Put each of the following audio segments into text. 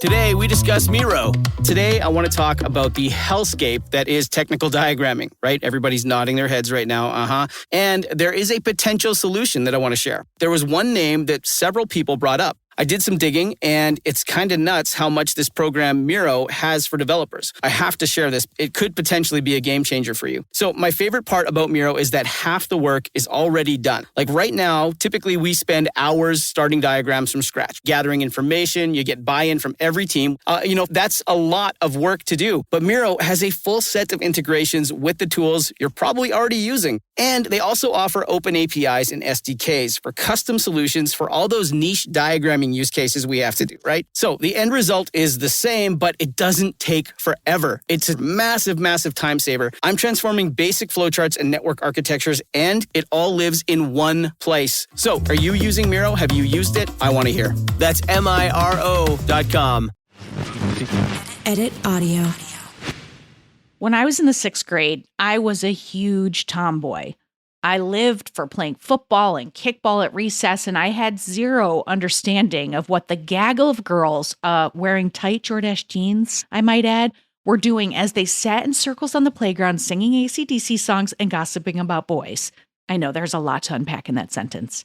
Today, we discuss Miro. Today, I want to talk about the hellscape that is technical diagramming, right? Everybody's nodding their heads right now, And there is a potential solution that I want to share. There was one name that several people brought up. I did some digging, and it's kind of nuts how much this program Miro has for developers. I have to share this. It could potentially be a game changer for you. So my favorite part about Miro is that half the work is already done. Like right now, typically we spend hours starting diagrams from scratch, gathering information. You get buy-in from every team. That's a lot of work to do. But Miro has a full set of integrations with the tools you're probably already using. And they also offer open APIs and SDKs for custom solutions for all those niche diagramming use cases we have to do, right? So the end result is the same, but it doesn't take forever. It's a massive, massive time saver. I'm transforming basic flowcharts and network architectures, and it all lives in one place. So are you using Miro? Have you used it? I want to hear. That's MIRO.com. Edit audio. When I was in the 6th grade, I was a huge tomboy. I lived for playing football and kickball at recess, and I had zero understanding of what the gaggle of girls wearing tight Jordache jeans, I might add, were doing as they sat in circles on the playground singing AC/DC songs and gossiping about boys. I know there's a lot to unpack in that sentence.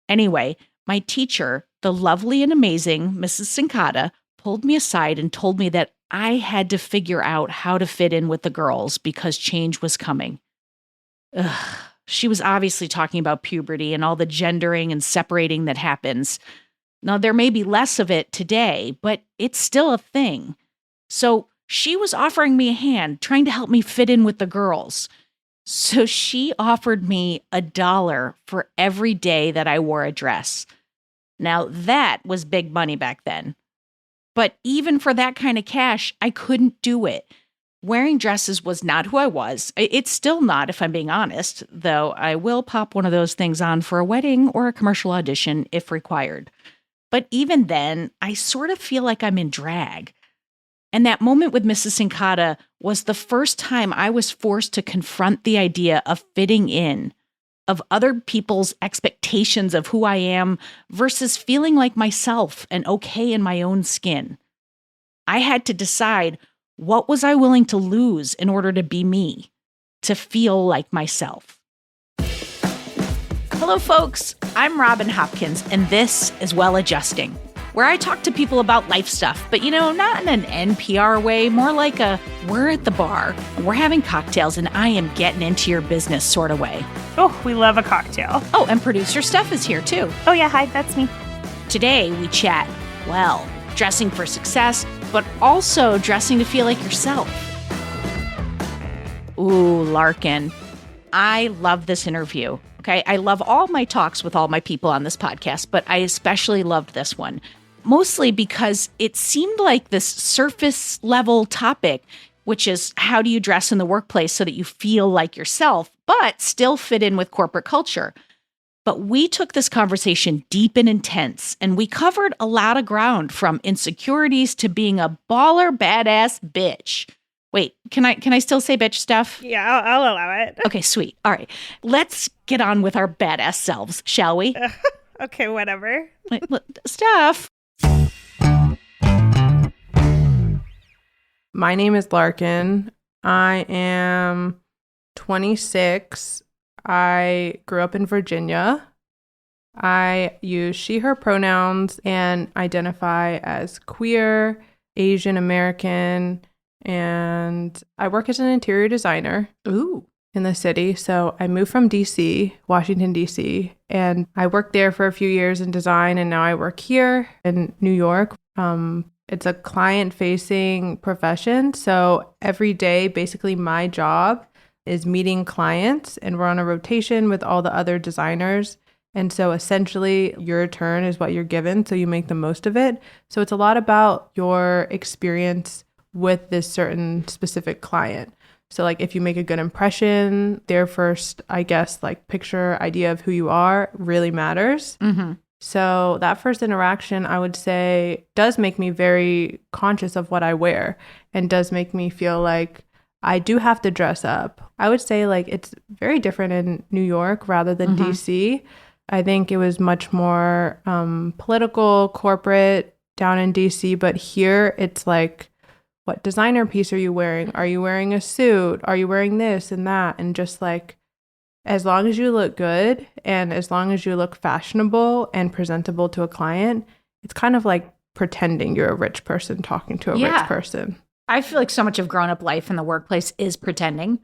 Anyway, my teacher, the lovely and amazing Mrs. Sincata, pulled me aside and told me that I had to figure out how to fit in with the girls because change was coming. Ugh. She was obviously talking about puberty and all the gendering and separating that happens. Now, there may be less of it today, but it's still a thing. So she was offering me a hand, trying to help me fit in with the girls. So she offered me $1 for every day that I wore a dress. Now, that was big money back then. But even for that kind of cash, I couldn't do it. Wearing dresses was not who I was. It's still not, if I'm being honest, though I will pop one of those things on for a wedding or a commercial audition if required. But even then, I sort of feel like I'm in drag. And that moment with Mrs. Sincata was the first time I was forced to confront the idea of fitting in, of other people's expectations of who I am versus feeling like myself and okay in my own skin. I had to decide, what was I willing to lose in order to be me, to feel like myself? Hello, folks. I'm Robin Hopkins, and this is Well Adjusting, where I talk to people about life stuff, but not in an NPR way, more like we're at the bar, we're having cocktails, and I am getting into your business sort of way. Oh, we love a cocktail. Oh, and producer Steph is here too. Oh yeah, hi, that's me. Today we chat, dressing for success, but also dressing to feel like yourself. Ooh, Larkin. I love this interview. Okay, I love all my talks with all my people on this podcast, but I especially loved this one. Mostly because it seemed like this surface level topic, which is how do you dress in the workplace so that you feel like yourself, but still fit in with corporate culture. But we took this conversation deep and intense, and we covered a lot of ground, from insecurities to being a baller badass bitch. Wait, can I still say bitch stuff? Yeah, I'll allow it. Okay, sweet. All right. Let's get on with our badass selves, shall we? Okay, whatever. Steph. My name is Larkin. I am 26. I grew up in Virginia. I use she, her pronouns and identify as queer, Asian American, and I work as an interior designer. Ooh. In the city. So I moved from DC, Washington, DC, and I worked there for a few years in design, and now I work here in New York. It's a client-facing profession. So every day, basically my job is meeting clients, and we're on a rotation with all the other designers. And so essentially your turn is what you're given, so you make the most of it. So it's a lot about your experience with this certain specific client. So like if you make a good impression, their first, I guess, like picture idea of who you are really matters. Mm-hmm. So that first interaction, I would say, does make me very conscious of what I wear and does make me feel like I do have to dress up. I would say like it's very different in New York rather than DC. I think it was much more political, corporate down in DC, but here it's like, what designer piece are you wearing? Are you wearing a suit? Are you wearing this and that? And just like, as long as you look good and as long as you look fashionable and presentable to a client, it's kind of like pretending you're a rich person talking to a rich person. I feel like so much of grown-up life in the workplace is pretending.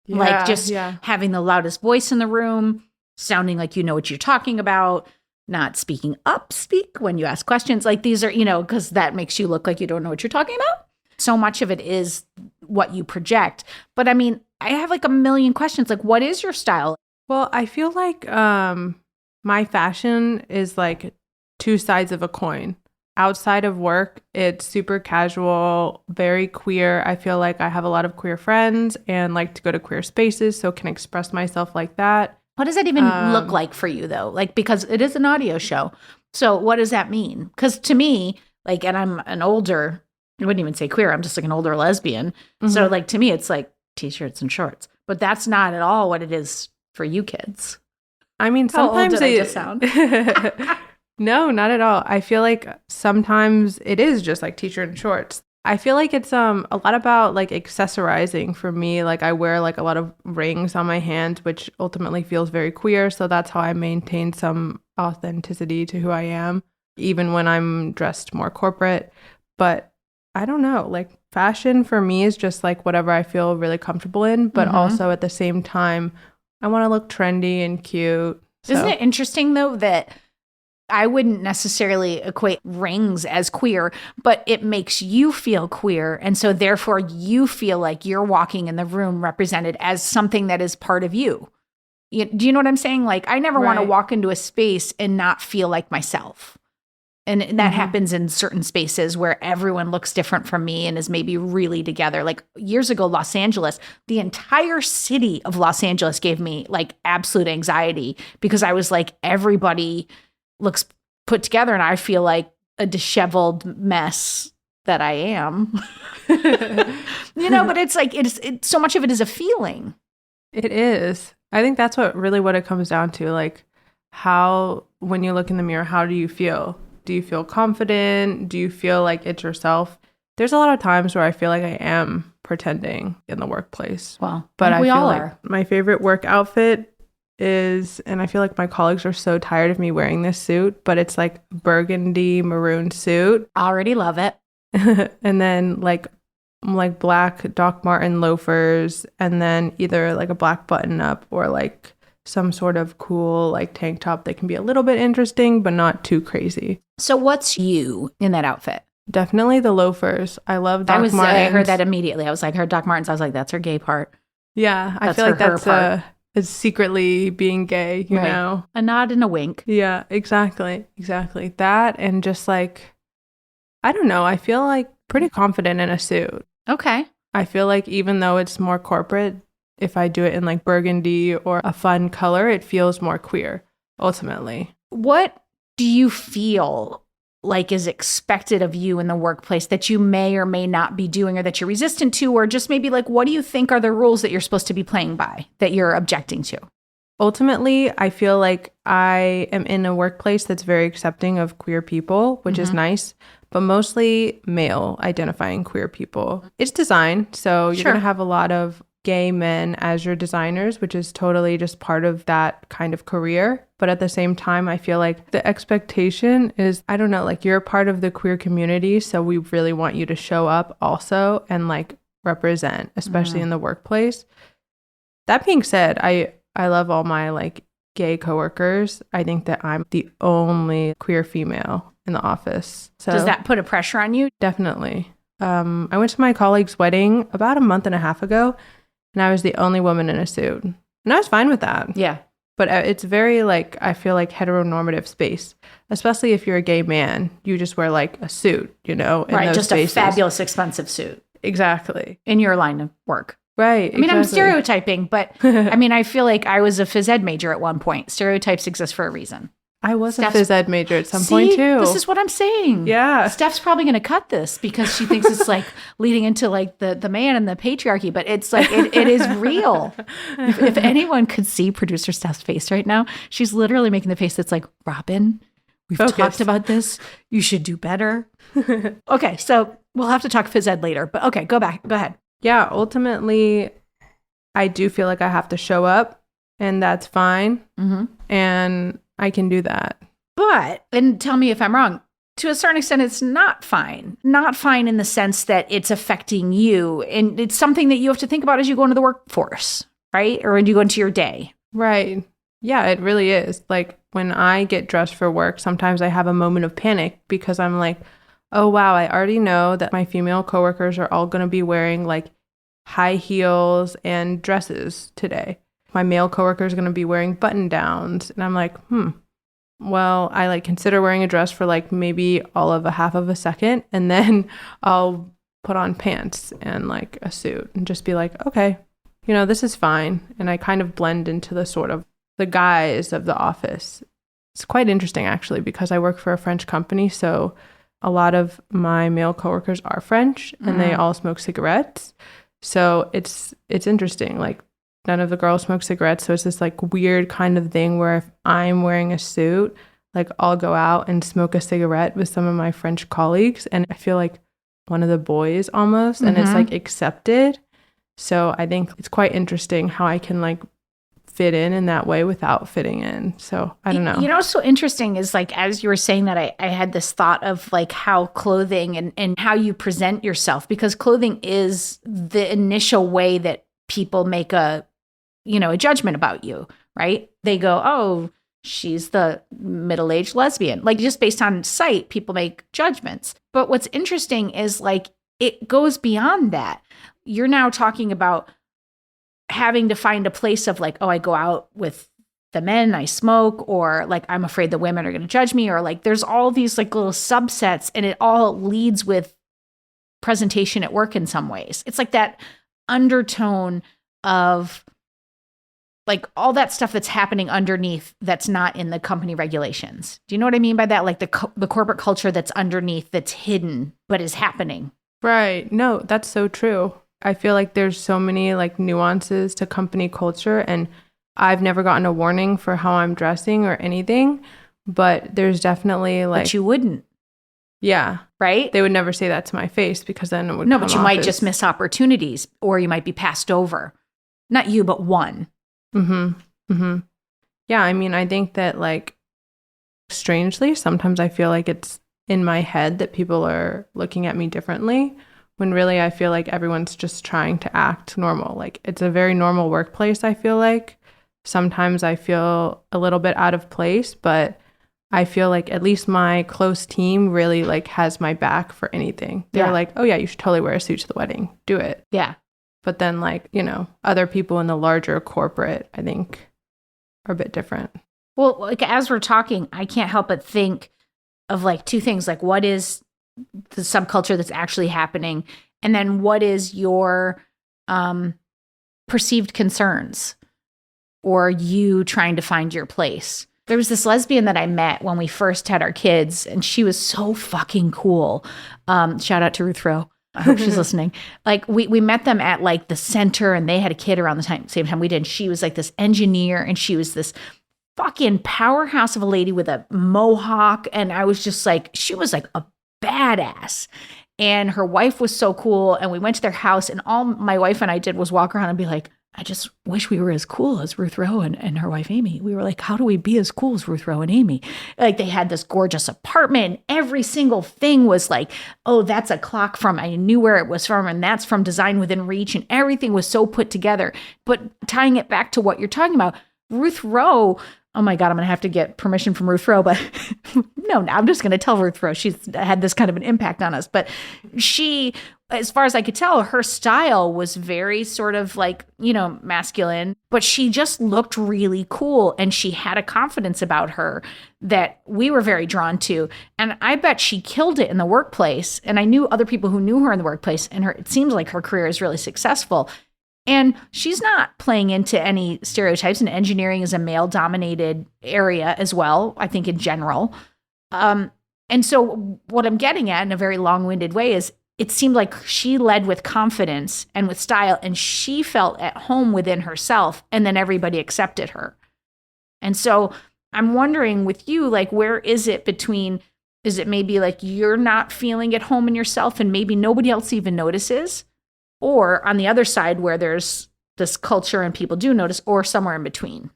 Yeah, like just having the loudest voice in the room, sounding like you know what you're talking about, not speak when you ask questions. Like these are, because that makes you look like you don't know what you're talking about. So much of it is what you project. But I mean, I have like a million questions. Like, what is your style? Well, I feel like my fashion is like two sides of a coin. Outside of work, it's super casual, very queer. I feel like I have a lot of queer friends and like to go to queer spaces, so can express myself like that. What does that even look like for you, though? Like, because it is an audio show. So what does that mean? Because to me, like, and I'm an older, I wouldn't even say queer, I'm just like an older lesbian. Mm-hmm. So like, to me, it's like t-shirts and shorts. But that's not at all what it is for you kids. I mean, sometimes How old did I just sound? No, not at all. I feel like sometimes it is just like t-shirt and shorts. I feel like it's a lot about like accessorizing for me. Like I wear like a lot of rings on my hands, which ultimately feels very queer. So that's how I maintain some authenticity to who I am, even when I'm dressed more corporate. But I don't know, like fashion for me is just like whatever I feel really comfortable in. But also at the same time, I want to look trendy and cute. So. Isn't it interesting though that I wouldn't necessarily equate rings as queer, but it makes you feel queer. And so therefore you feel like you're walking in the room represented as something that is part of you. Do you know what I'm saying? Like I never want to walk into a space and not feel like myself. And that happens in certain spaces where everyone looks different from me and is maybe really together. Like years ago, Los Angeles, the entire city of Los Angeles gave me like absolute anxiety because I was like, everybody looks put together and I feel like a disheveled mess that I am. But it's like, it's so much of it is a feeling. It is. I think that's what it comes down to. Like how, when you look in the mirror, how do you feel? Do you feel confident? Do you feel like it's yourself? There's a lot of times where I feel like I am pretending in the workplace. Well, but I we feel all like are. My favorite work outfit is, and I feel like my colleagues are so tired of me wearing this suit, but it's like burgundy maroon suit. Already love it. And then like black Doc Marten loafers, and then either like a black button up or like some sort of cool like tank top that can be a little bit interesting, but not too crazy. So what's you in that outfit? Definitely the loafers. I love Doc Martens. I heard that immediately. I was like, I heard Doc Martens. I was like, that's her gay part. Yeah. I feel like that's is secretly being gay, you know? A nod and a wink. Yeah, exactly. Exactly. That and just like, I don't know. I feel like pretty confident in a suit. Okay. I feel like even though it's more corporate, if I do it in like burgundy or a fun color, it feels more queer, ultimately. What do you feel like is expected of you in the workplace that you may or may not be doing or that you're resistant to, or just maybe like, what do you think are the rules that you're supposed to be playing by that you're objecting to? Ultimately, I feel like I am in a workplace that's very accepting of queer people, which is nice, but mostly male identifying queer people. It's design, so you're going to have a lot of gay men as your designers, which is totally just part of that kind of career. But at the same time, I feel like the expectation is, I don't know, like you're a part of the queer community, so we really want you to show up also and like represent, especially in the workplace. That being said, I love all my like gay coworkers. I think that I'm the only queer female in the office. So does that put a pressure on you? Definitely. I went to my colleague's wedding about a month and a half ago, and I was the only woman in a suit. And I was fine with that. Yeah. But it's very like, I feel like heteronormative space, especially if you're a gay man, you just wear like a suit, you know? Right, those just spaces. A fabulous, expensive suit. Exactly. In your line of work. Right. I mean, I'm stereotyping, but I mean, I feel like I was a phys ed major at one point. Stereotypes exist for a reason. I was a phys ed major at some point too. This is what I'm saying. Yeah. Steph's probably going to cut this because she thinks it's like leading into like the man and the patriarchy, but it's like, it is real. If anyone could see producer Steph's face right now, she's literally making the face that's like, Robin, We've Focus. talked about this. You should do better. Okay, so we'll have to talk phys ed later, but okay, go ahead. Yeah, ultimately, I do feel like I have to show up, and that's fine. Mm-hmm. And I can do that. But, and tell me if I'm wrong, to a certain extent, it's not fine. Not fine in the sense that it's affecting you. And it's something that you have to think about as you go into the workforce, right? Or when you go into your day. Right. Yeah, it really is. Like when I get dressed for work, sometimes I have a moment of panic because I'm like, oh, wow, I already know that my female coworkers are all going to be wearing like high heels and dresses today. My male coworkers are going to be wearing button downs. And I'm like, well, I like consider wearing a dress for like maybe all of a half of a second. And then I'll put on pants and like a suit and just be like, okay, this is fine. And I kind of blend into the sort of the guise of the office. It's quite interesting actually, because I work for a French company. So a lot of my male coworkers are French and they all smoke cigarettes. So it's interesting. Like none of the girls smoke cigarettes. So it's this like weird kind of thing where if I'm wearing a suit, like I'll go out and smoke a cigarette with some of my French colleagues. And I feel like one of the boys almost, and it's like accepted. So I think it's quite interesting how I can like fit in that way without fitting in. So I don't know. What's so interesting is like, as you were saying that, I had this thought of like how clothing and how you present yourself, because clothing is the initial way that people make a judgment about you, right? They go, oh, she's the middle-aged lesbian. Like just based on sight, people make judgments. But what's interesting is like, it goes beyond that. You're now talking about having to find a place of like, oh, I go out with the men, I smoke, or like, I'm afraid the women are going to judge me, or like, there's all these like little subsets, and it all leads with presentation at work in some ways. It's like that undertone of like all that stuff that's happening underneath that's not in the company regulations. Do you know what I mean by that? Like the corporate culture that's underneath, that's hidden, but is happening. Right. No, that's so true. I feel like there's so many like nuances to company culture, and I've never gotten a warning for how I'm dressing or anything, but there's definitely like... But you wouldn't. Yeah. Right? They would never say that to my face because then it would No, come but you off might as... just miss opportunities, or you might be passed over. Not you, but one. Yeah, I mean, I think that like strangely, sometimes I feel like it's in my head that people are looking at me differently, when really I feel like everyone's just trying to act normal. Like it's a very normal workplace, I feel like. Sometimes I feel a little bit out of place, but I feel like at least my close team really like has my back for anything. They're like, oh yeah, you should totally wear a suit to the wedding. Do it. Yeah. But then like, other people in the larger corporate, I think, are a bit different. Well, like as we're talking, I can't help but think of like two things. Like what is the subculture that's actually happening? And then what is your perceived concerns or you trying to find your place? There was this lesbian that I met when we first had our kids, and she was so fucking cool. Shout out to Ruth Rowe. I hope she's listening. Like we met them at like the center, and they had a kid around the same time we did. And she was like this engineer, and she was this fucking powerhouse of a lady with a mohawk. And I was just like, she was like a badass. And her wife was so cool. And we went to their house, and all my wife and I did was walk around and be like, I just wish we were as cool as Ruth Rowe and her wife, Amy. We were like, how do we be as cool as Ruth Rowe and Amy? Like they had this gorgeous apartment. Every single thing was like, oh, that's a clock from, I knew where it was from. And that's from Design Within Reach. And everything was so put together. But tying it back to what you're talking about, Ruth Rowe, oh my God, I'm going to have to get permission from Ruth Rowe, but no, I'm just going to tell Ruth Rowe she's had this kind of an impact on us. But she, as far as I could tell, her style was very sort of like, masculine, but she just looked really cool. And she had a confidence about her that we were very drawn to. And I bet she killed it in the workplace. And I knew other people who knew her in the workplace, and it seems like her career is really successful. And she's not playing into any stereotypes, and engineering is a male-dominated area as well, I think, in general. And so what I'm getting at in a very long-winded way is it seemed like she led with confidence and with style, and she felt at home within herself, and then everybody accepted her. And so I'm wondering with you, like, where is it between, is it maybe like you're not feeling at home in yourself and maybe nobody else even notices? Or on the other side where there's this culture and people do notice, or somewhere in between?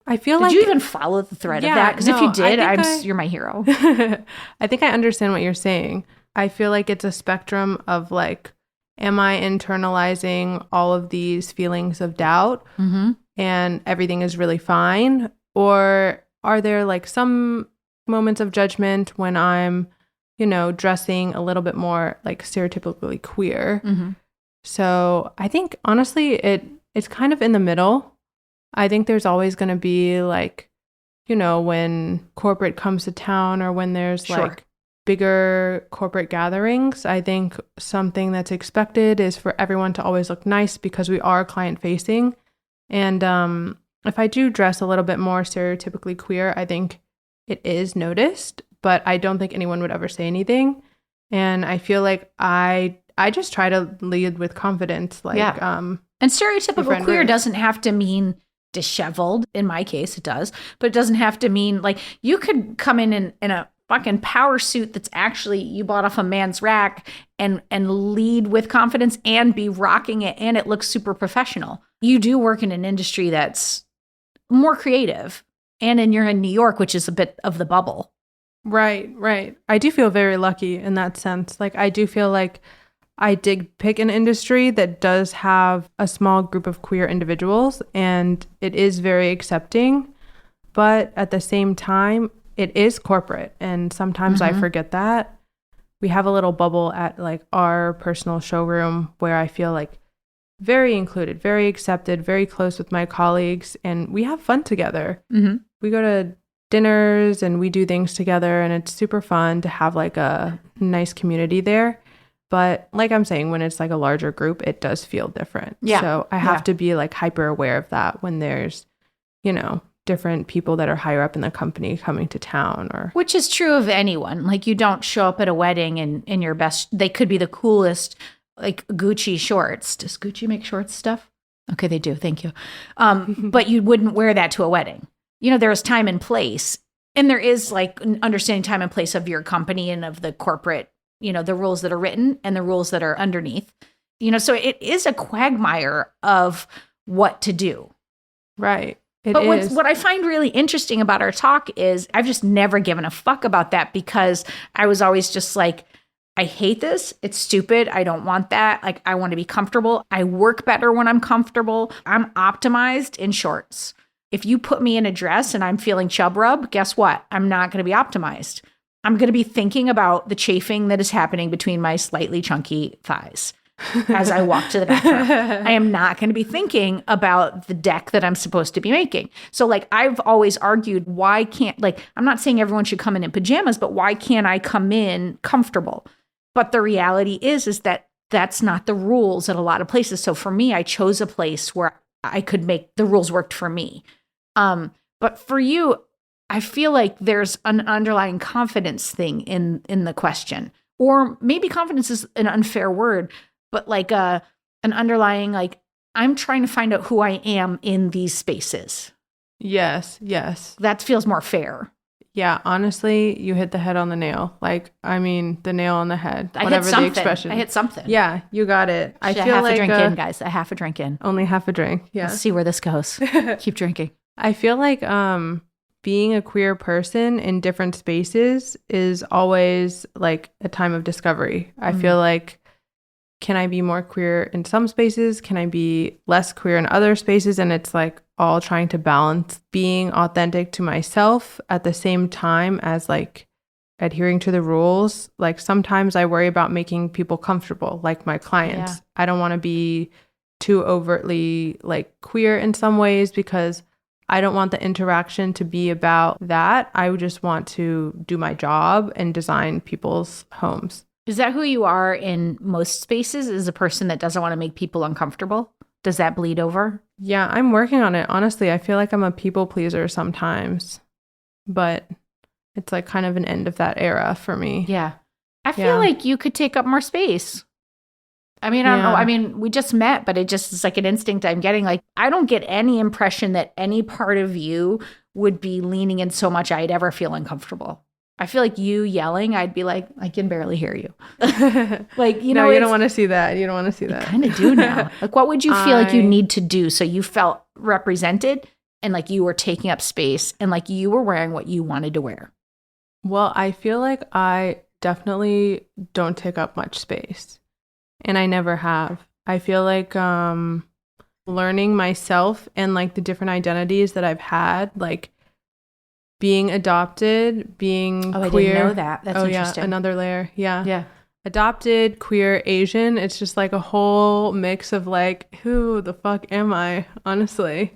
I feel Did like you even follow the thread of that? Because if you did, you're my hero. I think I understand what you're saying. I feel like it's a spectrum of like, am I internalizing all of these feelings of doubt and everything is really fine? Or are there like some moments of judgment when I'm, dressing a little bit more like stereotypically queer? So I think honestly, it's kind of in the middle. I think there's always going to be like, when corporate comes to town or when there's like bigger corporate gatherings, I think something that's expected is for everyone to always look nice because we are client facing. And if I do dress a little bit more stereotypically queer, I think it is noticed, but I don't think anyone would ever say anything. And I feel like I just try to lead with confidence. Like, and stereotypical queer doesn't have to mean disheveled. In my case, it does, but it doesn't have to mean like you could come in a fucking power suit that's actually you bought off a man's rack and lead with confidence and be rocking it and it looks super professional. You do work in an industry that's more creative and you're in New York, which is a bit of the bubble. Right. I do feel very lucky in that sense. Like I do feel like I did pick an industry that does have a small group of queer individuals and it is very accepting, but at the same time, it is corporate. And sometimes I forget that. We have a little bubble at like our personal showroom where I feel like very included, very accepted, very close with my colleagues, and we have fun together. We go to dinners and we do things together and it's super fun to have like a nice community there. But like I'm saying, when it's like a larger group, it does feel different. Yeah. So I have to be like hyper aware of that when there's, different people that are higher up in the company coming to town or. Which is true of anyone. Like you don't show up at a wedding in your best, they could be the coolest, like Gucci shorts. Does Gucci make shorts stuff? Okay, they do. Thank you. But you wouldn't wear that to a wedding. There is time and place. And there is like understanding time and place of your company and of the corporate, the rules that are written and the rules that are underneath, so it is a quagmire of what to do. Right. But what I find really interesting about our talk is I've just never given a fuck about that because I was always just like, I hate this. It's stupid. I don't want that. Like, I want to be comfortable. I work better when I'm comfortable. I'm optimized in shorts. If you put me in a dress and I'm feeling chub rub, guess what? I'm not going to be optimized. I'm going to be thinking about the chafing that is happening between my slightly chunky thighs as I walk to the bathroom. I am not going to be thinking about the deck that I'm supposed to be making. So like I've always argued, why can't, like, I'm not saying everyone should come in pajamas, but why can't I come in comfortable? But the reality is that that's not the rules at a lot of places. So for me, I chose a place where I could make the rules worked for me. But for you, I feel like there's an underlying confidence thing in the question, or maybe confidence is an unfair word, but like an underlying, like, I'm trying to find out who I am in these spaces. Yes. That feels more fair. Yeah, honestly, you hit the head on the nail. Like, I mean, the nail on the head. Whatever the expression. I hit something. Yeah, you got it. I feel half like a drink in, guys. A half a drink in. Only half a drink. Yeah. Let's see where this goes. Keep drinking. I feel like being a queer person in different spaces is always like a time of discovery. I feel like, can I be more queer in some spaces? Can I be less queer in other spaces? And it's like all trying to balance being authentic to myself at the same time as like adhering to the rules. Like sometimes I worry about making people comfortable, like my clients. Yeah. I don't want to be too overtly like queer in some ways because I don't want the interaction to be about that. I would just want to do my job and design people's homes. Is that who you are in most spaces, is a person that doesn't want to make people uncomfortable? Does that bleed over? Yeah, I'm working on it. Honestly, I feel like I'm a people pleaser sometimes, but it's like kind of an end of that era for me. Yeah. I feel like you could take up more space. I mean, I don't know. I mean, we just met, but it just is like an instinct I'm getting. Like, I don't get any impression that any part of you would be leaning in so much I'd ever feel uncomfortable. I feel like you yelling, I'd be like, I can barely hear you. Like, you know, you don't want to see that. You don't want to see that. I kind of do now. Like, what would you feel like you need to do so you felt represented and like you were taking up space and like you were wearing what you wanted to wear? Well, I feel like I definitely don't take up much space, and I never have. I feel like learning myself and like the different identities that I've had, like being adopted, being queer. I didn't know that. That's interesting. Yeah, another layer. Yeah. Yeah. Adopted, queer, Asian. It's just like a whole mix of like, who the fuck am I, honestly?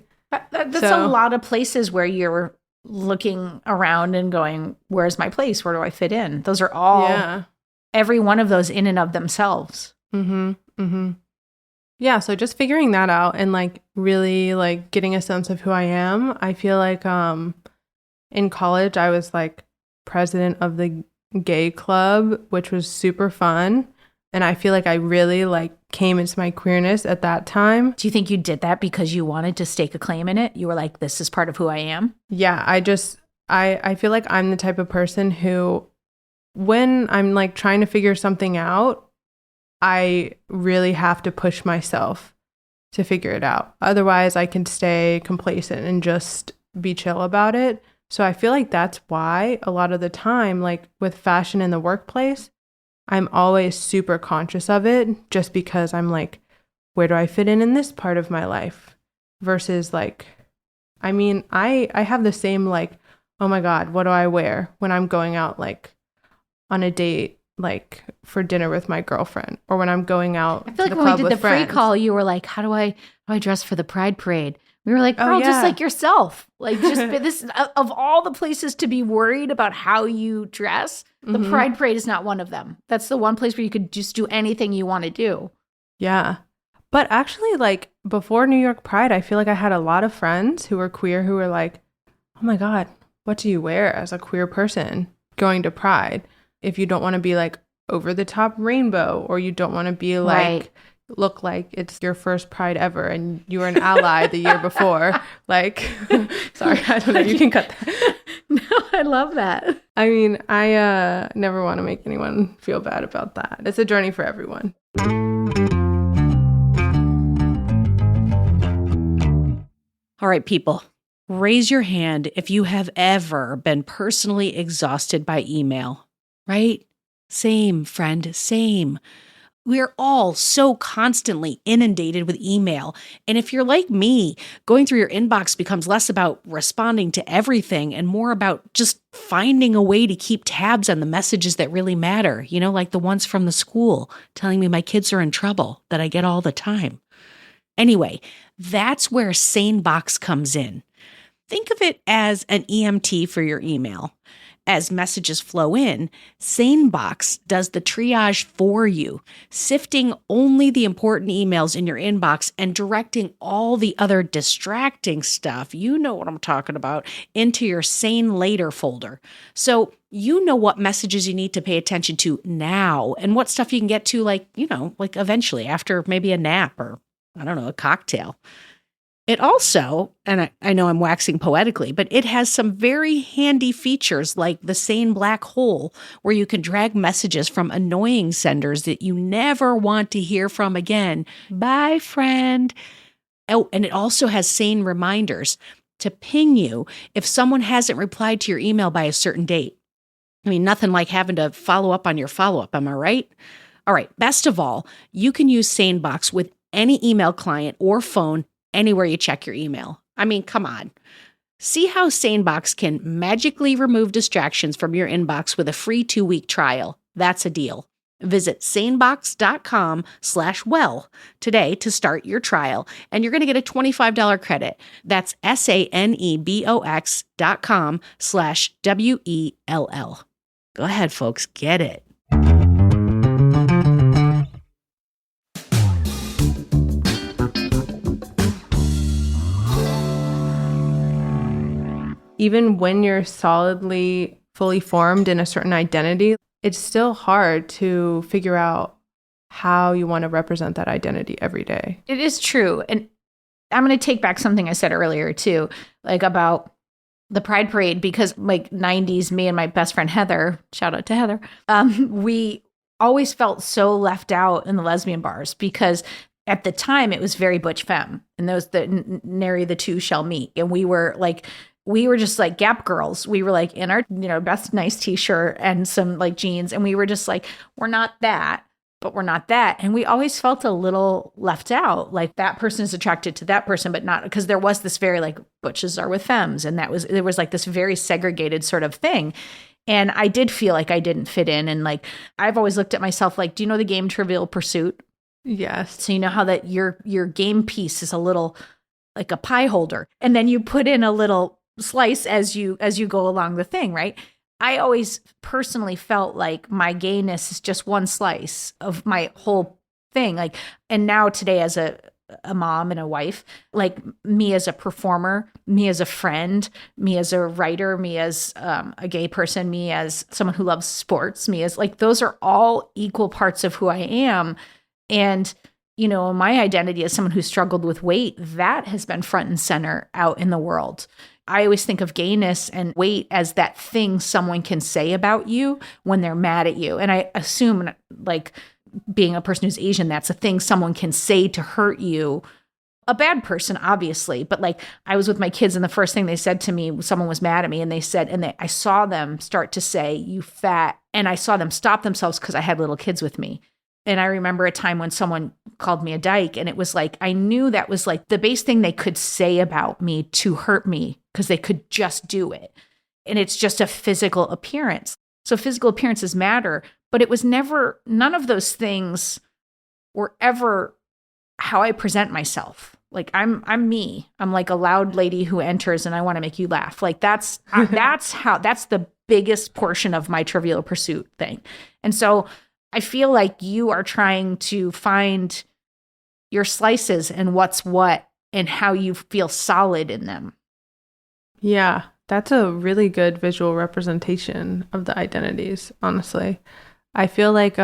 That's a lot of places where you're looking around and going, where's my place? Where do I fit in? Those are all, every one of those in and of themselves. Mm-hmm. Mm-hmm. Yeah, so just figuring that out and like really like getting a sense of who I am. I feel like in college I was like president of the gay club, which was super fun. And I feel like I really like came into my queerness at that time. Do you think you did that because you wanted to stake a claim in it? You were like, this is part of who I am? Yeah, I feel like I'm the type of person who, when I'm like trying to figure something out, I really have to push myself to figure it out. Otherwise, I can stay complacent and just be chill about it. So I feel like that's why a lot of the time, like with fashion in the workplace, I'm always super conscious of it just because I'm like, where do I fit in this part of my life? Versus like, I mean, I have the same like, oh my God, what do I wear when I'm going out like on a date, like for dinner with my girlfriend, or when I'm going out I feel to like the when club we did with the free friends. call, you were like, how do I dress for the Pride Parade? We were like, girl, just yeah. like yourself. Like, just this of all the places to be worried about how you dress, the Pride Parade is not one of them. That's the one place where you could just do anything you want to do. Yeah. But actually, like before New York Pride, I feel like I had a lot of friends who were queer who were like, oh my God, what do you wear as a queer person going to Pride? If you don't want to be like over the top rainbow, or you don't want to be like, look like it's your first Pride ever and you were an ally the year before. Like, sorry, I don't know. You can cut that. No, I love that. I mean, I never want to make anyone feel bad about that. It's a journey for everyone. All right, people, raise your hand if you have ever been personally exhausted by email, right? Same, friend, same. We're all so constantly inundated with email. And if you're like me, going through your inbox becomes less about responding to everything and more about just finding a way to keep tabs on the messages that really matter, you know, like the ones from the school telling me my kids are in trouble that I get all the time. Anyway, that's where SaneBox comes in. Think of it as an EMT for your email. As messages flow in, SaneBox does the triage for you, sifting only the important emails in your inbox and directing all the other distracting stuff, you know what I'm talking about, into your Sane Later folder. So you know what messages you need to pay attention to now and what stuff you can get to like eventually after maybe a nap or, I don't know, a cocktail. It also, and I know I'm waxing poetically, but it has some very handy features like the Sane Black Hole, where you can drag messages from annoying senders that you never want to hear from again. Bye, friend. Oh, and it also has Sane reminders to ping you if someone hasn't replied to your email by a certain date. I mean, nothing like having to follow up on your follow-up, am I right? All right, best of all, you can use SaneBox with any email client or phone anywhere you check your email. I mean, come on. See how SaneBox can magically remove distractions from your inbox with a free 2-week trial. That's a deal. Visit sanebox.com/well today to start your trial, and you're going to get a $25 credit. That's sanebox.com/WELL. Go ahead, folks. Get it. Even when you're solidly fully formed in a certain identity, it's still hard to figure out how you want to represent that identity every day. It is true. And I'm going to take back something I said earlier too, like about the Pride Parade, because like 90s, me and my best friend Heather, shout out to Heather, we always felt so left out in the lesbian bars because at the time it was very butch femme and those that nary the two shall meet. And we were just like Gap girls. We were like in our, best nice t-shirt and some like jeans. And we were just like, we're not that, but we're not that. And we always felt a little left out. Like that person is attracted to that person, but not because there was this very like butches are with femmes. And there was like this very segregated sort of thing. And I did feel like I didn't fit in. And like, I've always looked at myself like, do you know the game Trivial Pursuit? Yes. So you know how that your game piece is a little like a pie holder. And then you put in a little slice as you go along the thing, right? I always personally felt like my gayness is just one slice of my whole thing. Like, and now today as a mom and a wife, like me as a performer, me as a friend, me as a writer, me as a gay person, me as someone who loves sports, me as like, those are all equal parts of who I am. And, my identity as someone who struggled with weight, that has been front and center out in the world. I always think of gayness and weight as that thing someone can say about you when they're mad at you. And I assume like being a person who's Asian, that's a thing someone can say to hurt you. A bad person, obviously, but like I was with my kids and the first thing they said to me, someone was mad at me and they said, I saw them start to say, you fat, and I saw them stop themselves because I had little kids with me. And I remember a time when someone called me a dyke and it was like, I knew that was like the base thing they could say about me to hurt me because they could just do it. And it's just a physical appearance. So physical appearances matter, but it was never, none of those things were ever how I present myself. Like I'm me. I'm like a loud lady who enters and I want to make you laugh. Like that's the biggest portion of my Trivial Pursuit thing. And so I feel like you are trying to find your slices and what's what and how you feel solid in them. Yeah, that's a really good visual representation of the identities, honestly. I feel like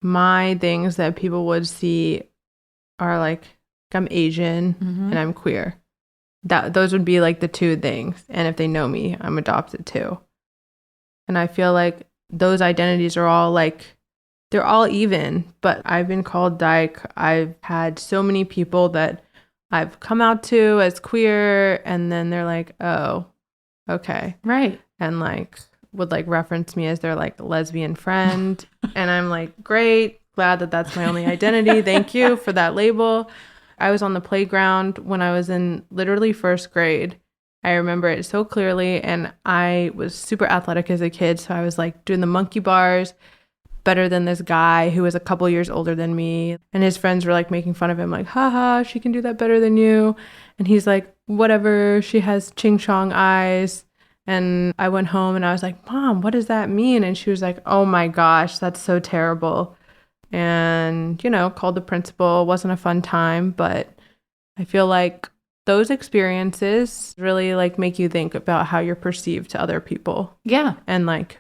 my things that people would see are like I'm Asian and I'm queer. Those would be like the two things. And if they know me, I'm adopted too. And I feel like those identities are all like, they're all even, but I've been called dyke. I've had so many people that I've come out to as queer and then they're like, oh, okay. Right. And like would like reference me as their like lesbian friend. And I'm like, great, glad that that's my only identity. Thank you for that label. I was on the playground when I was in literally first grade. I remember it so clearly, and I was super athletic as a kid, so I was like doing the monkey bars better than this guy who was a couple years older than me, and his friends were like making fun of him like, haha, she can do that better than you, and he's like, whatever, she has ching chong eyes. And I went home and I was like, Mom, what does that mean? And she was like, oh my gosh, that's so terrible. And called the principal. It wasn't a fun time, but I feel like those experiences really like make you think about how you're perceived to other people. Yeah. And like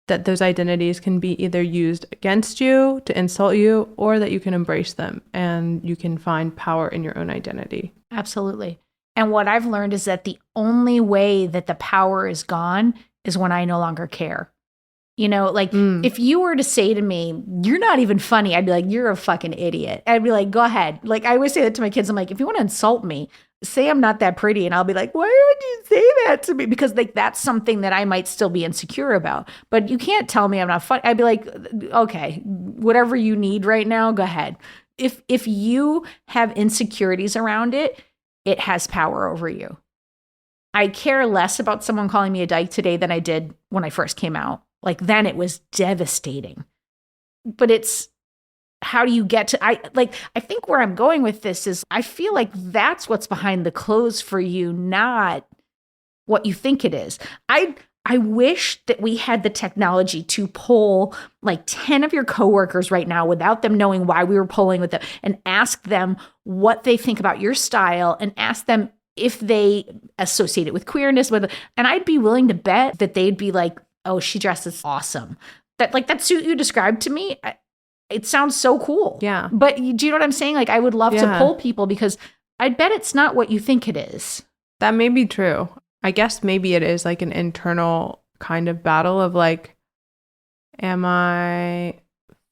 that those identities can be either used against you to insult you or that you can embrace them and you can find power in your own identity. Absolutely. And what I've learned is that the only way that the power is gone is when I no longer care. If you were to say to me, you're not even funny, I'd be like, you're a fucking idiot. I'd be like, go ahead. Like I always say that to my kids. I'm like, if you want to insult me, say I'm not that pretty. And I'll be like, why would you say that to me? Because like, that's something that I might still be insecure about, but you can't tell me I'm not funny. I'd be like, okay, whatever you need right now, go ahead. If you have insecurities around it, it has power over you. I care less about someone calling me a dyke today than I did when I first came out. Like then it was devastating, but it's how do you get to, I think where I'm going with this is I feel like that's what's behind the clothes for you, not what you think it is. I wish that we had the technology to poll like 10 of your coworkers right now without them knowing why we were polling with them and ask them what they think about your style and ask them if they associate it with queerness, and I'd be willing to bet that they'd be like, oh, she dresses awesome. That suit you described to me, it sounds so cool. Yeah. But do you know what I'm saying? Like I would love to poll people because I'd bet it's not what you think it is. That may be true. I guess maybe it is like an internal kind of battle of like, am I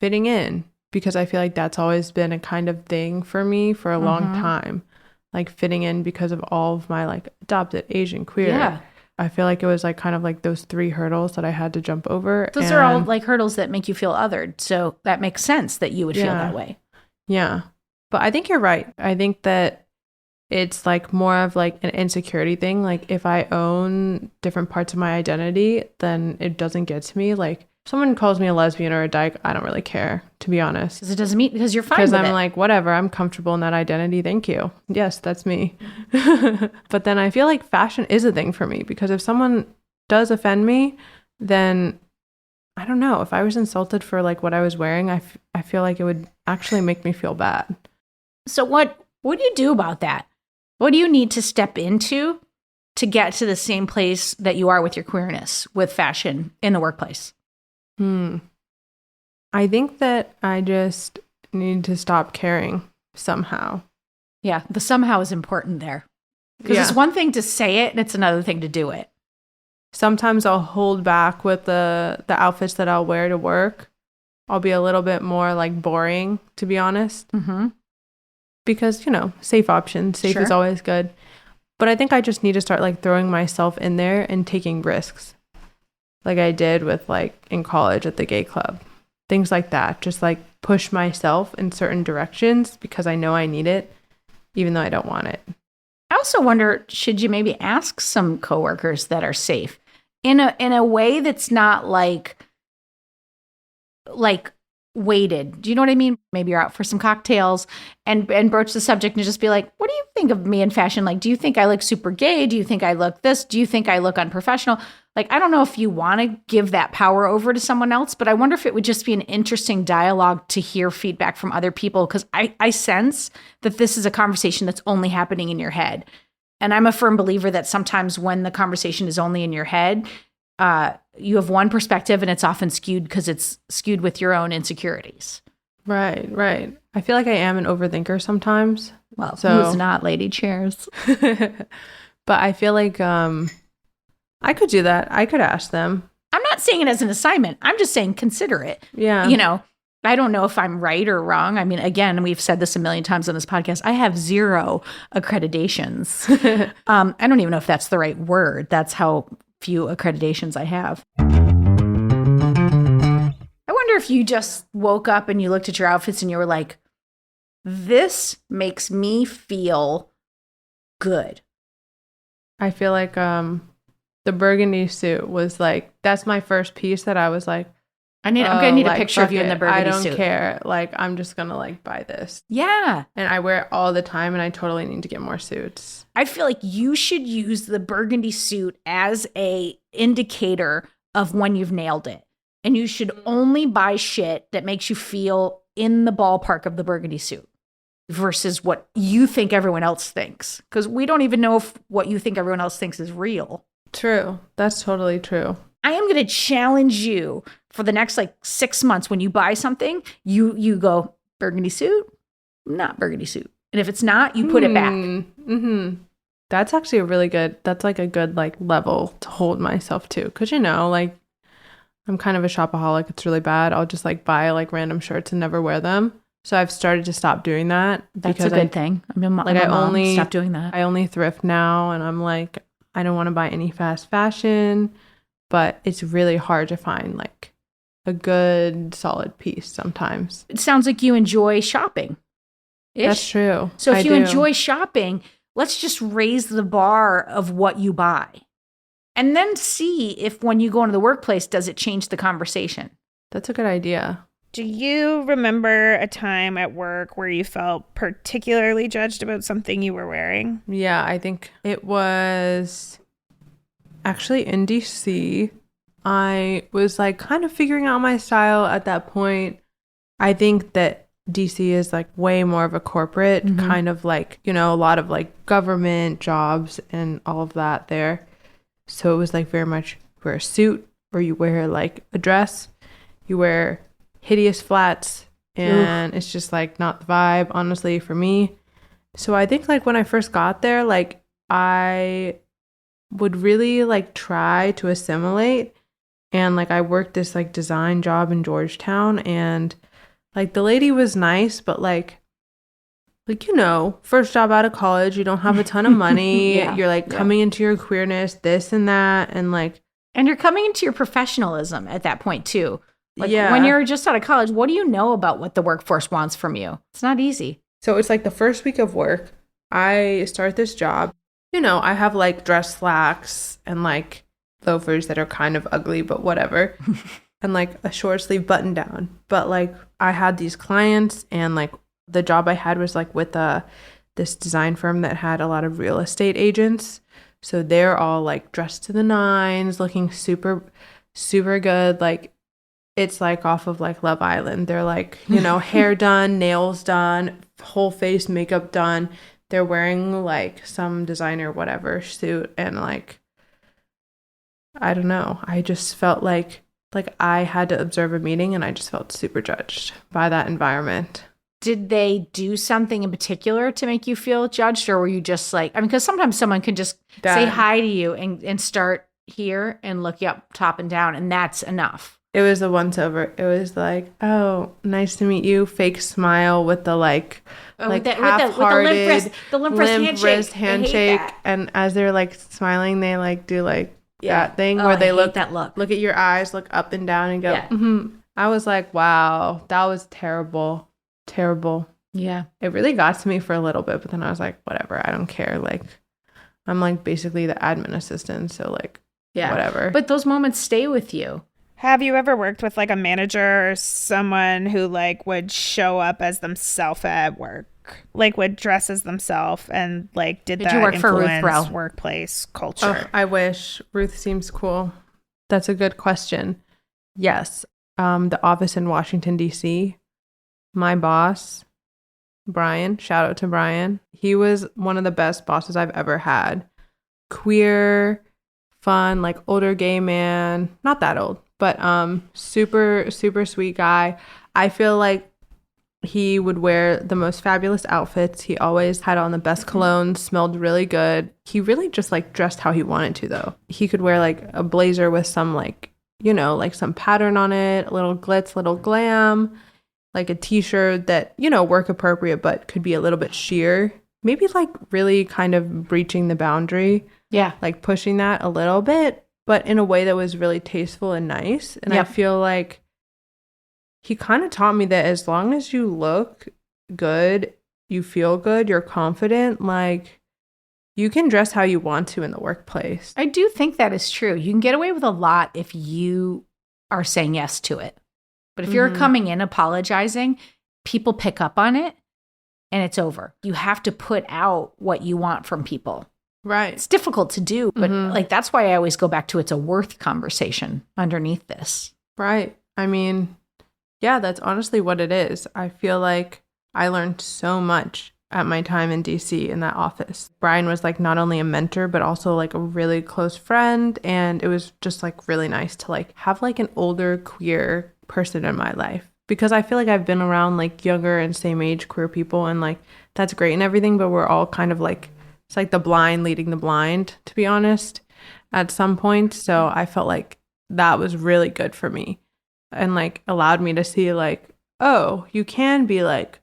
fitting in? Because I feel like that's always been a kind of thing for me for a long time. Like fitting in because of all of my like adopted, Asian, queer. Yeah. I feel like it was like kind of like those 3 hurdles that I had to jump over. Those are all like hurdles that make you feel othered. So that makes sense that you would feel that way. Yeah. But I think you're right. I think that it's like more of like an insecurity thing. Like if I own different parts of my identity, then it doesn't get to me. Like if someone calls me a lesbian or a dyke, I don't really care, to be honest. Because it doesn't mean, because you're fine with it. Because I'm like, whatever, I'm comfortable in that identity. Thank you. Yes, that's me. But then I feel like fashion is a thing for me, because if someone does offend me, then I don't know. If I was insulted for like what I was wearing, I feel like it would actually make me feel bad. So what do you do about that? What do you need to step into to get to the same place that you are with your queerness, with fashion in the workplace? I think that I just need to stop caring somehow. Yeah, the somehow is important there. Because it's one thing to say it, and it's another thing to do it. Sometimes I'll hold back with the outfits that I'll wear to work. I'll be a little bit more like boring, to be honest. Because, you know, safe option. Safe is always good. But I think I just need to start like throwing myself in there and taking risks. Like I did with like in college at the gay club. Things like that. Just like push myself in certain directions because I know I need it, even though I don't want it. I also wonder, should you maybe ask some coworkers that are safe in a way that's not like weighted. Do you know what I mean? Maybe you're out for some cocktails and broach the subject and just be like, what do you think of me in fashion? Like, do you think I look super gay? Do you think I look this? Do you think I look unprofessional? Like, I don't know if you want to give that power over to someone else, but I wonder if it would just be an interesting dialogue to hear feedback from other people. Because I sense that this is a conversation that's only happening in your head. And I'm a firm believer that sometimes when the conversation is only in your head, you have one perspective and it's often skewed because it's skewed with your own insecurities. Right. I feel like I am an overthinker sometimes. Well, who's not, lady? Cheers. But I feel like I could do that. I could ask them. I'm not saying it as an assignment. I'm just saying consider it. Yeah. You know, I don't know if I'm right or wrong. I mean, again, we've said this a million times on this podcast. I have 0 accreditations. I don't even know if that's the right word. That's how few accreditations I have. I wonder if you just woke up and you looked at your outfits and you were like, this makes me feel good. I feel like the burgundy suit was like, that's my first piece that I was like, I'm gonna need a picture of you in the burgundy suit. I don't care. Like, I'm just gonna like buy this. Yeah. And I wear it all the time and I totally need to get more suits. I feel like you should use the burgundy suit as a indicator of when you've nailed it. And you should only buy shit that makes you feel in the ballpark of the burgundy suit versus what you think everyone else thinks. Because we don't even know if what you think everyone else thinks is real. True. That's totally true. I am going to challenge you for the next like 6 months. When you buy something, you go burgundy suit, not burgundy suit. And if it's not, you put it back. Mm-hmm. That's actually that's like a good like level to hold myself to. Cause you know, like I'm kind of a shopaholic. It's really bad. I'll just like buy like random shirts and never wear them. So I've started to stop doing that. That's a good thing. I only stop doing that. I only thrift now, and I'm like, I don't want to buy any fast fashion, but it's really hard to find like a good solid piece sometimes. It sounds like you enjoy shopping. That's true. So if you enjoy shopping, let's just raise the bar of what you buy. And then see if when you go into the workplace, does it change the conversation? That's a good idea. Do you remember a time at work where you felt particularly judged about something you were wearing? Yeah, I think it was actually in DC. I was like kind of figuring out my style at that point. I think that DC is like way more of a corporate kind of like, you know, a lot of like government jobs and all of that there. So it was like very much wear a suit or you wear like a dress, you wear hideous flats, and it's just like not the vibe, honestly, for me. So I think like when I first got there, like I would really like try to assimilate. And like I worked this like design job in Georgetown, and like the lady was nice, but like first job out of college, you don't have a ton of money. Yeah, You're like coming into your queerness, this and that, and like And you're coming into your professionalism at that point too. Like Yeah. when you're just out of college, what do you know about what the workforce wants from you? It's not easy. So it's like the first week of work, I start this job. I have like dress slacks and like loafers that are kind of ugly, but whatever. And like a short sleeve button down. But like I had these clients, and like the job I had was like with this design firm that had a lot of real estate agents. So they're all like dressed to the nines, looking super, super good. Like it's like off of like Love Island. They're like, hair done, nails done, whole face makeup done. They're wearing like some designer whatever suit, and like I don't know. I just felt like I had to observe a meeting, and I just felt super judged by that environment. Did they do something in particular to make you feel judged, or were you just like, I mean, because sometimes someone can just say hi to you and start here and look you up top and down, and that's enough. It was a once over. It was like, oh, nice to meet you. Fake smile with the like half-hearted, the limp wrist handshake. And as they're like smiling, they like do like that thing where they look that look at your eyes, look up and down, and go. Yeah. Mm-hmm. I was like, wow, that was terrible. Yeah, it really got to me for a little bit, but then I was like, whatever, I don't care. Like I'm like basically the admin assistant, so like whatever. But those moments stay with you. Have you ever worked with like a manager or someone who like would show up as themselves at work, like would dress as themselves, and like did that you work for Ruth influence Rowe? Workplace culture? Oh, I wish. Ruth seems cool. That's a good question. Yes. The office in Washington, D.C., my boss, Brian, shout out to Brian. He was one of the best bosses I've ever had. Queer, fun, like older gay man, not that old, but super, super sweet guy. I feel like he would wear the most fabulous outfits. He always had on the best cologne, smelled really good. He really just like dressed how he wanted to though. He could wear like a blazer with some like, like some pattern on it, a little glitz, little glam, like a t-shirt that, work appropriate, but could be a little bit sheer. Maybe like really kind of breaching the boundary. Yeah. Like pushing that a little bit, but in a way that was really tasteful and nice. And I feel like he kind of taught me that as long as you look good, you feel good, you're confident, like you can dress how you want to in the workplace. I do think that is true. You can get away with a lot if you are saying yes to it. But if you're coming in apologizing, people pick up on it and it's over. You have to put out what you want from people. Right. It's difficult to do, but like that's why I always go back to it's a worth conversation underneath this. Right. I mean, yeah, that's honestly what it is. I feel like I learned so much at my time in DC in that office. Brian was like not only a mentor, but also like a really close friend. And it was just like really nice to like have like an older queer person in my life, because I feel like I've been around like younger and same age queer people, and like that's great and everything, but we're all kind of like, it's like the blind leading the blind, to be honest, at some point. So I felt like that was really good for me and like allowed me to see like, oh, you can be like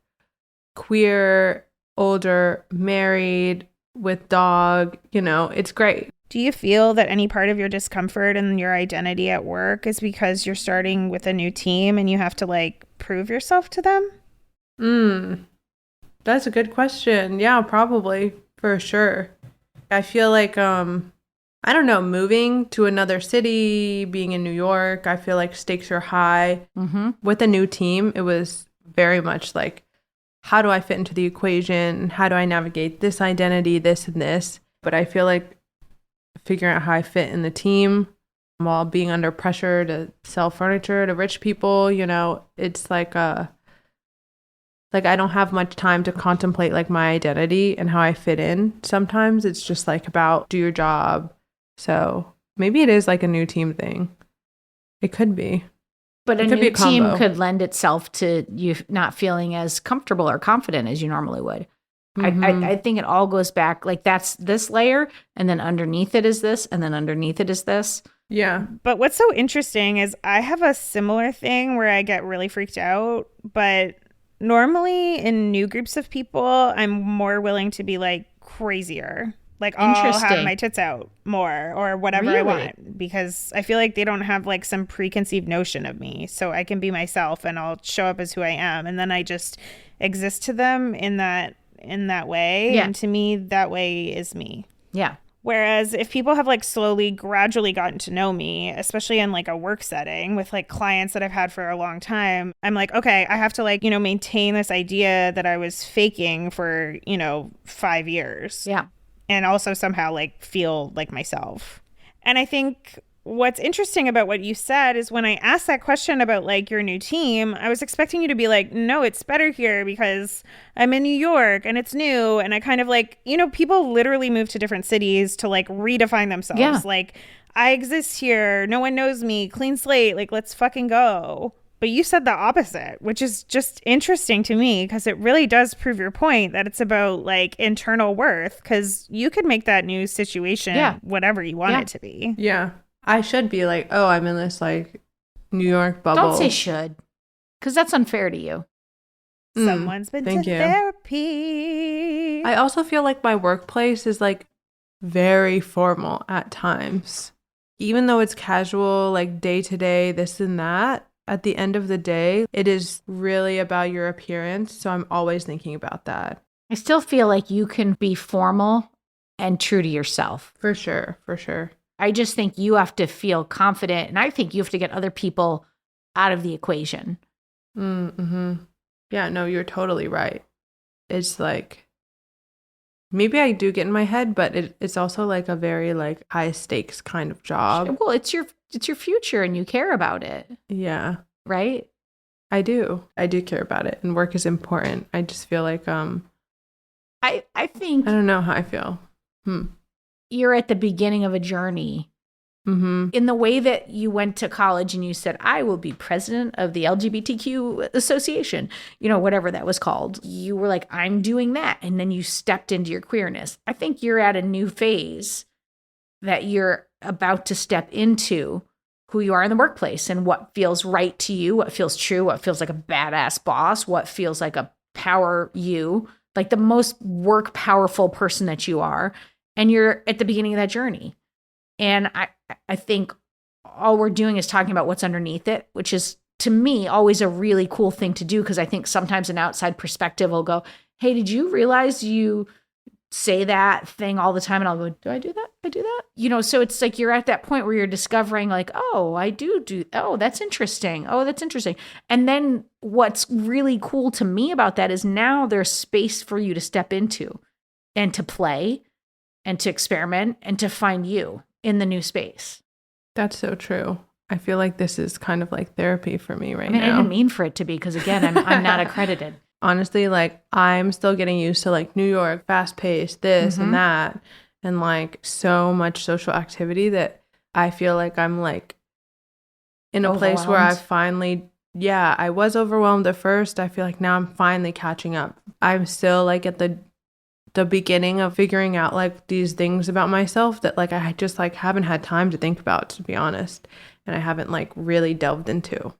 queer, older, married, with dog, it's great. Do you feel that any part of your discomfort and your identity at work is because you're starting with a new team and you have to like prove yourself to them? That's a good question. Yeah, probably, for sure. I feel like, I don't know, moving to another city, being in New York, I feel like stakes are high. With a new team, it was very much like, how do I fit into the equation? How do I navigate this identity, this and this? But I feel like figuring out how I fit in the team while being under pressure to sell furniture to rich people, it's like I don't have much time to contemplate like my identity and how I fit in. Sometimes it's just like about do your job. So maybe it is like a new team thing. It could be. But a new team could lend itself to you not feeling as comfortable or confident as you normally would. I think it all goes back, like that's this layer, and then underneath it is this, and then underneath it is this. Yeah. But what's so interesting is I have a similar thing where I get really freaked out, but normally in new groups of people, I'm more willing to be like crazier. Like I'll have my tits out more or whatever I want, because I feel like they don't have like some preconceived notion of me. So I can be myself and I'll show up as who I am. And then I just exist to them in that way. Yeah. And to me, that way is me. Yeah. Whereas if people have like gradually gotten to know me, especially in like a work setting with like clients that I've had for a long time, I'm like, okay, I have to like, maintain this idea that I was faking for, 5 years. Yeah. And also somehow like feel like myself. And I think what's interesting about what you said is when I asked that question about like your new team, I was expecting you to be like, no, it's better here because I'm in New York and it's new. And I kind of like, people literally move to different cities to like redefine themselves. Yeah. Like, I exist here. No one knows me. Clean slate. Like, let's fucking go. But you said the opposite, which is just interesting to me because it really does prove your point that it's about like internal worth, because you could make that new situation whatever you want it to be. Yeah. I should be like, oh, I'm in this like New York bubble. Don't say should, because that's unfair to you. Someone's been to therapy. I also feel like my workplace is like very formal at times. Even though it's casual, like day to day, this and that, at the end of the day, it is really about your appearance. So I'm always thinking about that. I still feel like you can be formal and true to yourself. For sure. For sure. I just think you have to feel confident, and I think you have to get other people out of the equation. Mm-hmm. Yeah, no, you're totally right. It's like, maybe I do get in my head, but it's also like a very like high stakes kind of job. Well, it's your future and you care about it. Yeah. Right? I do care about it, and work is important. I just feel like I think I don't know how I feel. You're at the beginning of a journey. Mm-hmm. In the way that you went to college and you said, I will be president of the LGBTQ association, whatever that was called. You were like, I'm doing that. And then you stepped into your queerness. I think you're at a new phase that you're about to step into who you are in the workplace and what feels right to you, what feels true, what feels like a badass boss, what feels like a power you, like the most work powerful person that you are. And you're at the beginning of that journey. And I think all we're doing is talking about what's underneath it, which is, to me, always a really cool thing to do, because I think sometimes an outside perspective will go, hey, did you realize you say that thing all the time? And I'll go, do I do that? I do that? So it's like you're at that point where you're discovering like, oh, I do. Oh, that's interesting. Oh, that's interesting. And then what's really cool to me about that is now there's space for you to step into and to play and to experiment and to find you in the new space. That's so true. I feel like this is kind of like therapy for me right now. I didn't mean for it to be, because again, I'm not accredited. Honestly, like I'm still getting used to like New York, fast paced, this and that, and like so much social activity that I feel like I'm like in a place where I finally, I was overwhelmed at first. I feel like now I'm finally catching up. I'm still like at the beginning of figuring out like these things about myself that like I just like haven't had time to think about, to be honest, and I haven't like really delved into.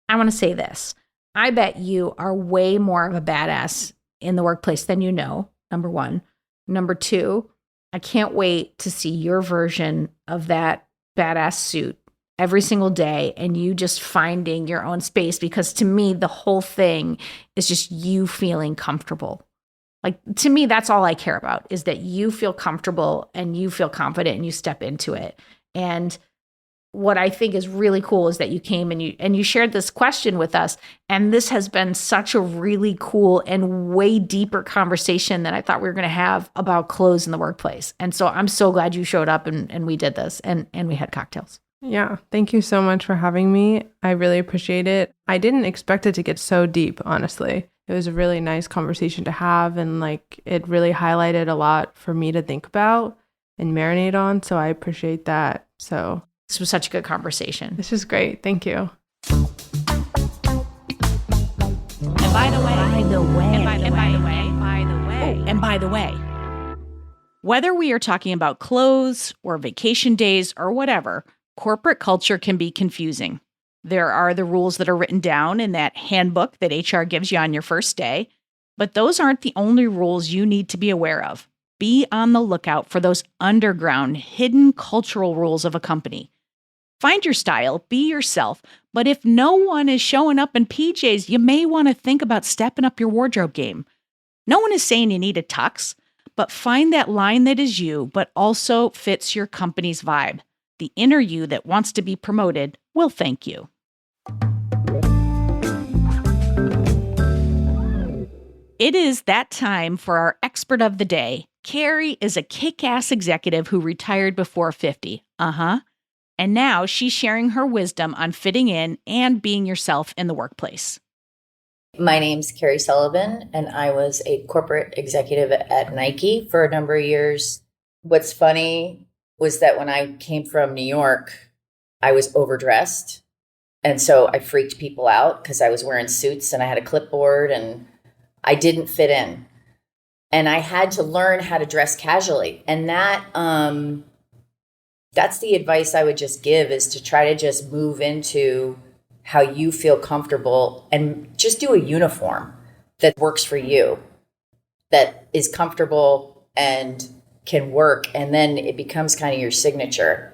I want to say this. I bet you are way more of a badass in the workplace than you know, number one. Number two, I can't wait to see your version of that badass suit every single day and you just finding your own space, because to me, the whole thing is just you feeling comfortable. Like, to me, that's all I care about, is that you feel comfortable and you feel confident and you step into it. And what I think is really cool is that you came and you shared this question with us. And this has been such a really cool and way deeper conversation than I thought we were going to have about clothes in the workplace. And so I'm so glad you showed up and we did this and we had cocktails. Yeah. Thank you so much for having me. I really appreciate it. I didn't expect it to get so deep, honestly. It was a really nice conversation to have, and like it really highlighted a lot for me to think about and marinate on. So I appreciate that. So this was such a good conversation. This is great. Thank you. And by the way, By the way, whether we are talking about clothes or vacation days or whatever, corporate culture can be confusing. There are the rules that are written down in that handbook that HR gives you on your first day, but those aren't the only rules you need to be aware of. Be on the lookout for those underground, hidden cultural rules of a company. Find your style, be yourself, but if no one is showing up in PJs, you may want to think about stepping up your wardrobe game. No one is saying you need a tux, but find that line that is you, but also fits your company's vibe. The inner you that wants to be promoted will thank you. It is that time for our expert of the day. Carrie is a kick-ass executive who retired before 50. And now she's sharing her wisdom on fitting in and being yourself in the workplace. My name's Carrie Sullivan, and I was a corporate executive at Nike for a number of years. What's funny was that when I came from New York, I was overdressed. And so I freaked people out because I was wearing suits and I had a clipboard and I didn't fit in. And I had to learn how to dress casually. And that's the advice I would just give, is to try to just move into how you feel comfortable and just do a uniform that works for you, that is comfortable and can work. And then it becomes kind of your signature.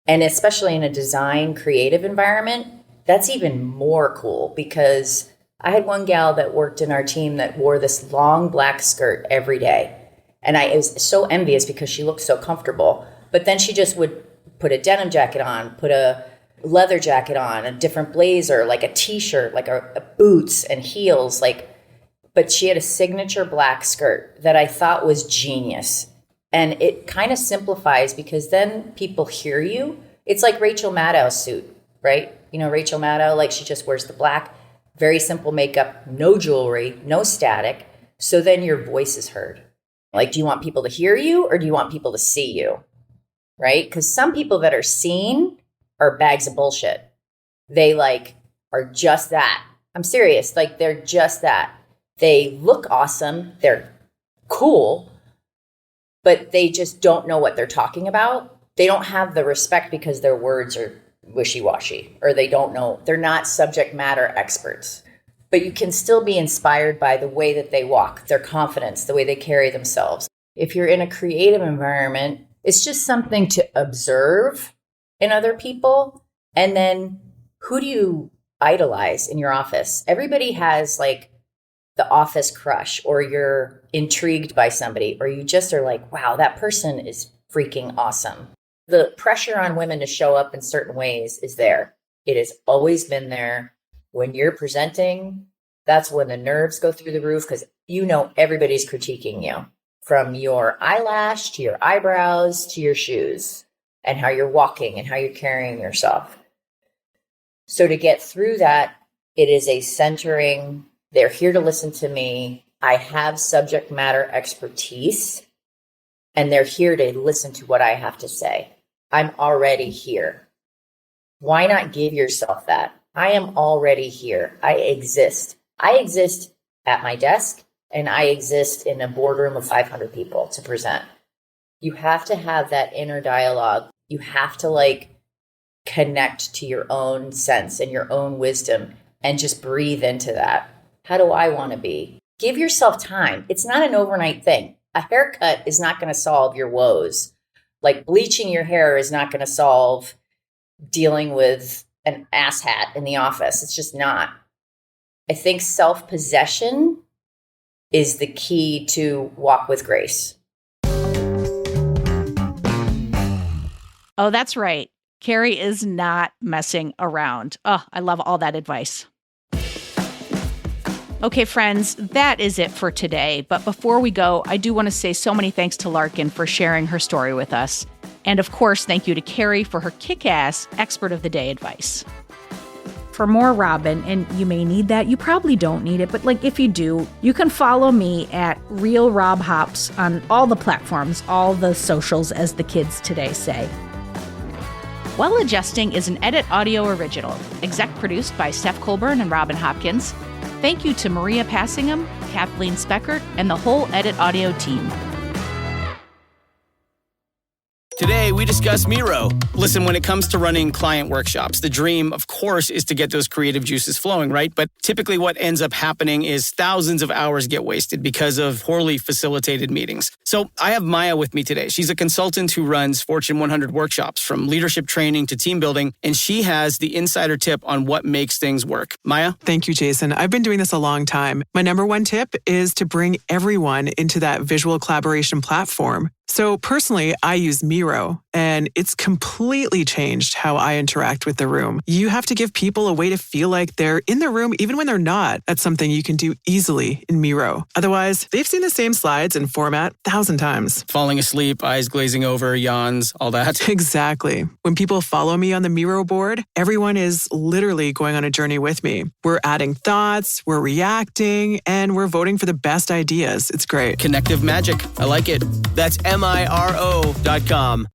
And especially in a design creative environment, that's even more cool, because I had one gal that worked in our team that wore this long black skirt every day. And I was so envious because she looked so comfortable. But then she just would put a denim jacket on, put a leather jacket on, a different blazer, like a t-shirt, like a boots and heels, but she had a signature black skirt that I thought was genius. And it kind of simplifies, because then people hear you. It's like Rachel Maddow's suit, right? You know, Rachel Maddow, like, she just wears the black, very simple makeup, no jewelry, no static. So then your voice is heard. Like, do you want people to hear you or do you want people to see you? Right? Because some people that are seen are bags of bullshit. They are just that. I'm serious. They're just that. They look awesome. They're cool, but they just don't know what they're talking about. They don't have the respect because their words are wishy-washy, or they don't know. They're not subject matter experts. But you can still be inspired by the way that they walk, their confidence, the way they carry themselves. If you're in a creative environment, it's just something to observe in other people. And then, who do you idolize in your office? Everybody has the office crush, or you're intrigued by somebody, or you just are like, wow, that person is freaking awesome. The pressure on women to show up in certain ways is there. It has always been there. When you're presenting, that's when the nerves go through the roof, because everybody's critiquing you. From your eyelash to your eyebrows to your shoes, and how you're walking and how you're carrying yourself. So to get through that, it is a centering. They're here to listen to me. I have subject matter expertise, and they're here to listen to what I have to say. I'm already here. Why not give yourself that? I am already here. I exist. I exist at my desk. And I exist in a boardroom of 500 people to present. You have to have that inner dialogue. You have to connect to your own sense and your own wisdom and just breathe into that. How do I want to be? Give yourself time. It's not an overnight thing. A haircut is not going to solve your woes. Bleaching your hair is not going to solve dealing with an asshat in the office. It's just not. I think self-possession is the key to walk with grace. Oh, that's right. Carrie is not messing around. Oh, I love all that advice. Okay, friends, that is it for today. But before we go, I do want to say so many thanks to Larkin for sharing her story with us. And of course, thank you to Carrie for her kick-ass expert of the day advice. For more Robin, and you may need that, you probably don't need it, but if you do, you can follow me at Real Rob Hops on all the platforms, all the socials, as the kids today say. Well Adjusting is an Edit Audio original, exec produced by Steph Colburn and Robin Hopkins. Thank you to Maria Passingham, Kathleen Speckert, and the whole Edit Audio team. Today, we discuss Miro. Listen, when it comes to running client workshops, the dream, of course, is to get those creative juices flowing, right? But typically what ends up happening is thousands of hours get wasted because of poorly facilitated meetings. So I have Maya with me today. She's a consultant who runs Fortune 100 workshops, from leadership training to team building, and she has the insider tip on what makes things work. Maya? Thank you, Jason. I've been doing this a long time. My number one tip is to bring everyone into that visual collaboration platform. So personally, I use Miro, and it's completely changed how I interact with the room. You have to give people a way to feel like they're in the room even when they're not. That's something you can do easily in Miro. Otherwise, they've seen the same slides and format 1,000 times. Falling asleep, eyes glazing over, yawns, all that. Exactly. When people follow me on the Miro board, everyone is literally going on a journey with me. We're adding thoughts, we're reacting, and we're voting for the best ideas. It's great. Connective magic. I like it. That's MIRO.com.